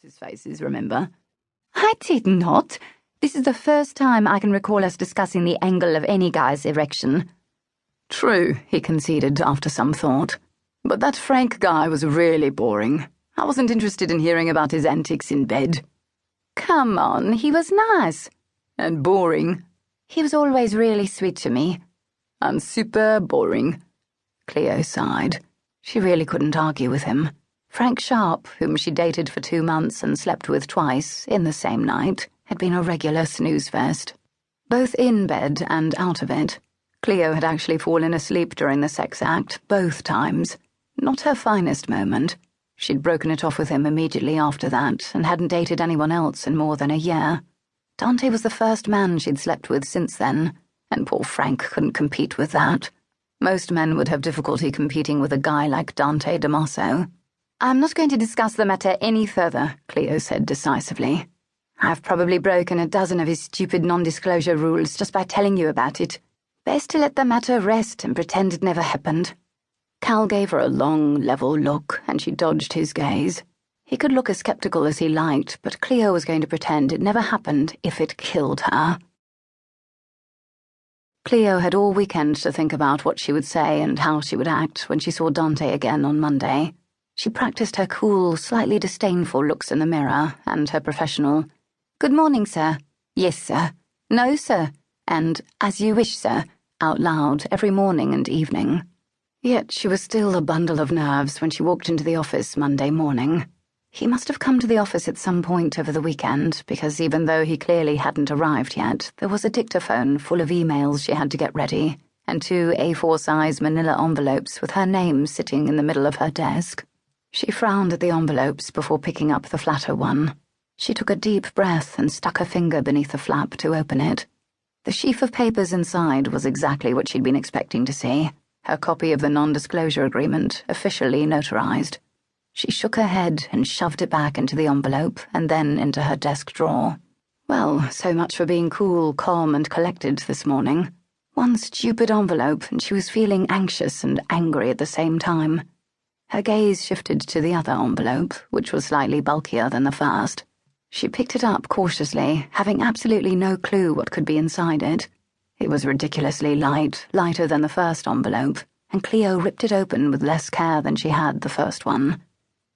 his faces, remember? I did not. This is the first time I can recall us discussing the angle of any guy's erection. True, he conceded after some thought. But that Frank guy was really boring. I wasn't interested in hearing about his antics in bed. Come on, he was nice. And boring. He was always really sweet to me. And super boring. Cleo sighed. She really couldn't argue with him. Frank Sharp, whom she dated for 2 months and slept with twice in the same night, had been a regular snooze fest. Both in bed and out of it. Cleo had actually fallen asleep during the sex act, both times. Not her finest moment. She'd broken it off with him immediately after that and hadn't dated anyone else in more than a year. Dante was the first man she'd slept with since then, and poor Frank couldn't compete with that. Most men would have difficulty competing with a guy like Dante Damaso. I'm not going to discuss the matter any further, Cleo said decisively. I've probably broken a dozen of his stupid non-disclosure rules just by telling you about it. Best to let the matter rest and pretend it never happened. Cal gave her a long, level look, and she dodged his gaze. He could look as skeptical as he liked, but Cleo was going to pretend it never happened if it killed her. Cleo had all weekend to think about what she would say and how she would act when she saw Dante again on Monday. She practiced her cool, slightly disdainful looks in the mirror and her professional, "Good morning, sir. Yes, sir. No, sir. And as you wish, sir," out loud every morning and evening. Yet she was still a bundle of nerves when she walked into the office Monday morning. He must have come to the office at some point over the weekend, because even though he clearly hadn't arrived yet, there was a dictaphone full of emails she had to get ready, and 2 A4-size manila envelopes with her name sitting in the middle of her desk. She frowned at the envelopes before picking up the flatter one. She took a deep breath and stuck her finger beneath the flap to open it. The sheaf of papers inside was exactly what she'd been expecting to see, her copy of the non-disclosure agreement, officially notarized. She shook her head and shoved it back into the envelope and then into her desk drawer. Well, so much for being cool, calm, and collected this morning. One stupid envelope, and she was feeling anxious and angry at the same time. Her gaze shifted to the other envelope, which was slightly bulkier than the first. She picked it up cautiously, having absolutely no clue what could be inside it. It was ridiculously light, lighter than the first envelope, and Cleo ripped it open with less care than she had the first one.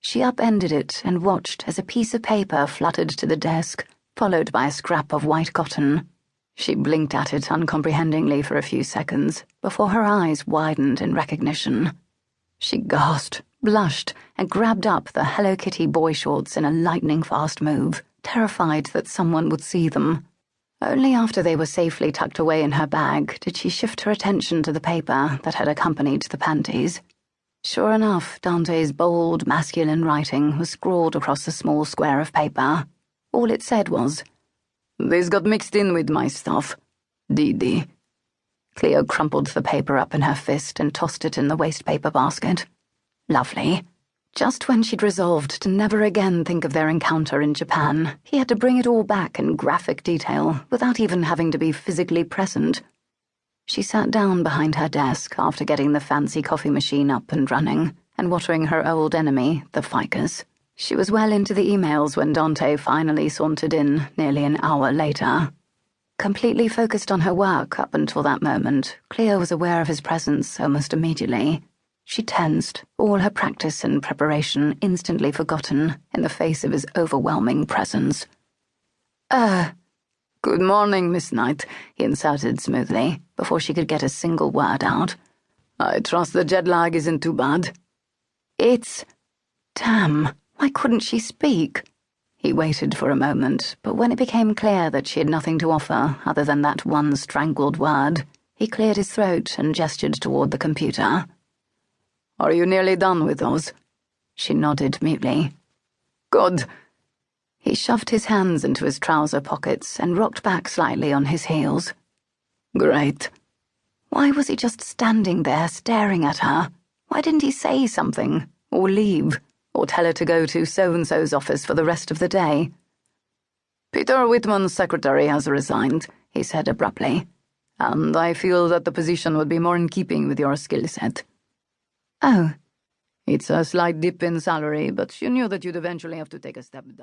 She upended it and watched as a piece of paper fluttered to the desk, followed by a scrap of white cotton. She blinked at it uncomprehendingly for a few seconds, before her eyes widened in recognition. She gasped, blushed, and grabbed up the Hello Kitty boy shorts in a lightning-fast move, terrified that someone would see them. Only after they were safely tucked away in her bag did she shift her attention to the paper that had accompanied the panties. Sure enough, Dante's bold, masculine writing was scrawled across a small square of paper. All it said was, "This got mixed in with my stuff. Didi." Cleo crumpled the paper up in her fist and tossed it in the wastepaper basket. Lovely. Just when she'd resolved to never again think of their encounter in Japan, he had to bring it all back in graphic detail, without even having to be physically present. She sat down behind her desk after getting the fancy coffee machine up and running, and watering her old enemy, the ficus. She was well into the emails when Dante finally sauntered in, nearly an hour later. Completely focused on her work up until that moment, Cleo was aware of his presence almost immediately. She tensed, all her practice and preparation instantly forgotten in the face of his overwhelming presence. Good morning, Miss Knight," he inserted smoothly, before she could get a single word out. "I trust the jet lag isn't too bad." Damn, why couldn't she speak? He waited for a moment, but when it became clear that she had nothing to offer other than that one strangled word, he cleared his throat and gestured toward the computer. "Are you nearly done with those?" She nodded mutely. "Good." He shoved his hands into his trouser pockets and rocked back slightly on his heels. "Great." Why was he just standing there staring at her? Why didn't he say something, or leave, or tell her to go to so-and-so's office for the rest of the day? "Peter Whitman's secretary has resigned," he said abruptly, "and I feel that the position would be more in keeping with your skill set." Oh. It's a slight dip in salary, but you knew that you'd eventually have to take a step down.